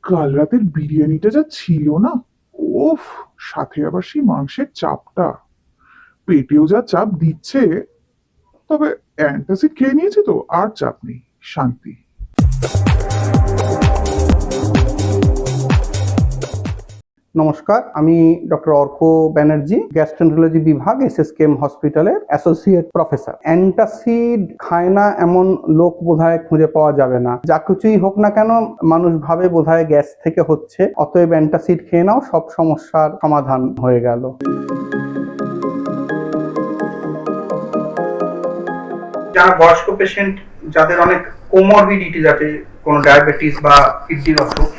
কাল রাতের বিরিয়ানিটা যা ছিল না, ওফ, সাথে আবার সেই মাংসের চাপটা, পেটেও যা চাপ দিচ্ছে। তবে অ্যান্টাসিড খেয়ে নিয়েছে তো আর চাপ নেই, শান্তি। নমস্কার, আমি ডক্টর অর্ক ব্যানার্জি, গ্যাস্ট্রেন্টোলজি বিভাগ, এসএসকেএম হসপিটালের অ্যাসোসিয়েট প্রফেসর। অ্যান্টাসিড খায় না এমন লোক বোধহয় খুঁজে পাওয়া যাবে না। যা কিছুই হোক না কেন, মানুষ ভাবে বোধহয় গ্যাস থেকে হচ্ছে, অতএব অ্যান্টাসিড খেয়ে নাও, সব সমস্যার সমাধান হয়ে গেল। যারা বয়স্ক পেশেন্ট, যাদের অনেক কোমরবিডিটিস আছে, কোনো ডায়াবেটিস বা কিডনির অসুখ,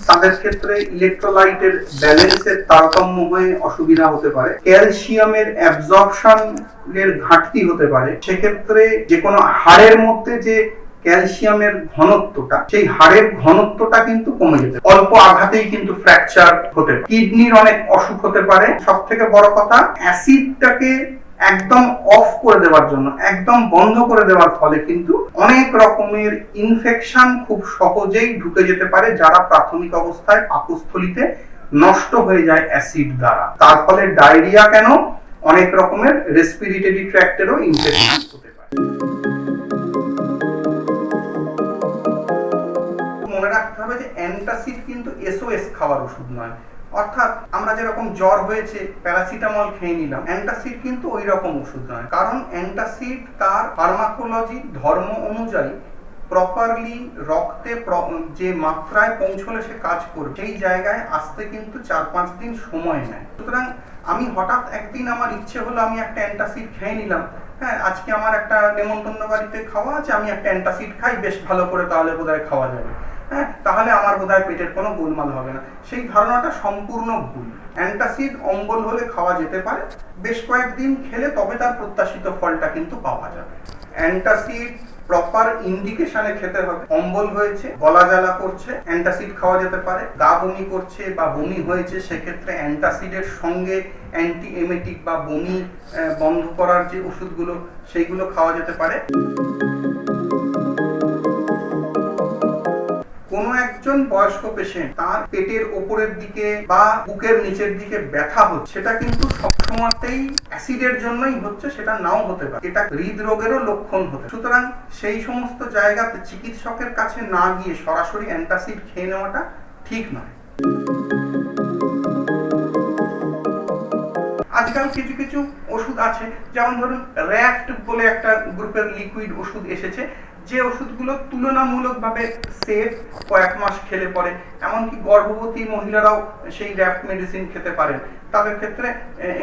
তাদের ক্ষেত্রে ইলেকট্রোলাইটের ব্যালেন্সের তারতম্য হয়ে অসুবিধা হতে পারে, ক্যালসিয়ামের অ্যাবজর্পশনের ঘাটতি হতে পারে। সেক্ষেত্রে যে কোনো হাড়ের মধ্যে যে ক্যালসিয়ামের ঘনত্বটা, সেই হাড়ের ঘনত্বটা কিন্তু কমে যেতে পারে। অল্প আঘাতেই কিন্তু ফ্র্যাকচার হতে পারে। কিডনির অনেক অসুখ হতে পারে। সব থেকে বড় কথা, অ্যাসিডটাকে একদম অফ করে দেওয়ার জন্য, একদম বন্ধ করে দেওয়ার ফলে কিন্তু অনেক রকমের ইনফেকশন খুব সহজেই ঢুকে যেতে পারে, যারা প্রাথমিক অবস্থায় পাকস্থলীতে নষ্ট হয়ে যায় অ্যাসিড দ্বারা। তার ফলে ডায়রিয়া কেন, অনেক রকমের রেসপিরেটরি ট্র্যাক্টেরও ইনফেকশন হতে পারে। মনে রাখতে হবে যে অ্যান্টাসিড কিন্তু এসওএস খাওয়ার ওষুধ নয়। অর্থাৎ আমরা যেরকম জ্বর হয়েছে প্যারাসিটামল খেয়ে নিলাম, অ্যান্টাসিড কিন্তু ওই রকম ওষুধ নয়। কারণ অ্যান্টাসিড তার ফার্মাকোলজি ধর্ম অনুযায়ী প্রপারলি রক্তে যে মাত্রায় পৌঁছলে সে কাজ করবে, সেই জায়গায় আসতে কিন্তু 4-5 দিন সময় নেয়। সুতরাং আমি হঠাৎ একদিন আমার ইচ্ছে হলো আমি একটা অ্যান্টাসিড খেয়ে নিলাম, হ্যাঁ আজকে আমার একটা নেমন্তন্ন বাড়িতে খাওয়া আছে, আমি একটা অ্যান্টাসিড খাই বেশ ভালো করে, তাহলে বোধহয় খাওয়া যাবে, হ্যাঁ তাহলে আমার বোধহয় পেটের কোনো গোলমাল হবে না। সেই ধারণাটা সম্পূর্ণ ভুল। অ্যান্টাসিড অম্বল হলে খাওয়া যেতে পারে, বেশ কয়েকদিন খেলে তবে তার প্রত্যাশিত ফলটা কিন্তু পাওয়া যাবে। অ্যান্টাসিড প্রপার ইন্ডিকেশনে খেতে হবে। অম্বল হয়েছে, গলা জ্বালা করছে, অ্যান্টাসিড খাওয়া যেতে পারে। গা বমি করছে বা বমি হয়েছে, সেক্ষেত্রে অ্যান্টাসিডের সঙ্গে অ্যান্টি এমেটিক বা বমি বন্ধ করার যে ওষুধগুলো, সেইগুলো খাওয়া যেতে পারে। কোনো একজন বয়স্ক পেশেন্ট তার পেটের ওপরের দিকে বা বুকের নিচের দিকে ব্যথা হচ্ছে, সেটা কিন্তু সবসময়তেই অ্যাসিডের জন্যই হচ্ছে, সেটা নাও হতে পারে, এটা হৃদরোগেরও লক্ষণ হতে। সুতরাং সেই সমস্ত জায়গাতে চিকিৎসকের কাছে না গিয়ে সরাসরি অ্যান্টাসিড খেয়ে নেওয়াটা ঠিক নয়। আজকাল কিছু কিছু ওষুধ আছে, যেমন ধরুন র্যাফট বলে একটা গ্রুপের লিকুইড ওষুধ এসেছে, যে ওষুধগুলো তুলনামূলকভাবে সেফ, কয়েক মাস খেলে পরে, এমনকি গর্ভবতী মহিলারাও সেই র্যাফট মেডিসিন খেতে পারেন। তাদের ক্ষেত্রে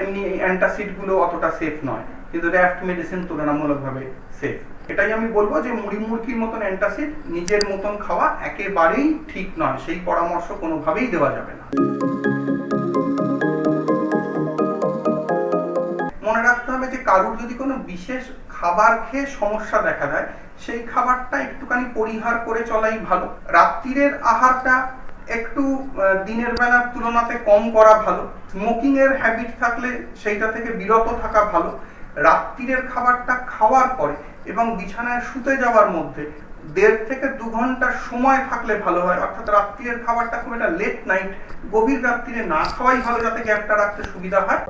এমনি অ্যান্টাসিডগুলো অতটা সেফ নয়, কিন্তু র্যাফট মেডিসিন তুলনামূলকভাবে সেফ। এটাই আমি বলবো যে মুড়ি মুড়কির মতন অ্যান্টাসিড নিজের মতন খাওয়া একেবারেই ঠিক নয়, সেই পরামর্শ কোনোভাবেই দেওয়া যাবে না। মনে রাখতে হবে যে কারুর যদি কোনো বিশেষ খাবার খেয়ে সমস্যা দেখা দেয়, সেই খাবারটা একটুখানি পরিহার করে চলাই ভালো। রাত্রিরের আহারটা একটু দিনের বেলার তুলনাতে কম করা ভালো। স্মোকিং এর হ্যাবিট থাকলে সেইটা থেকে বিরত থাকা ভালো। রাত্রিরের খাবারটা খাওয়ার পরে এবং বিছানায় শুতে যাওয়ার মধ্যে 1.5 থেকে 2 ঘন্টার সময় থাকলে ভালো হয়। অর্থাৎ রাত্রিরের খাবারটা খুব একটা লেট নাইট, গভীর রাত্রিরে না খাওয়াই ভালো, যাতে গ্যাপটা রাখতে সুবিধা হয়।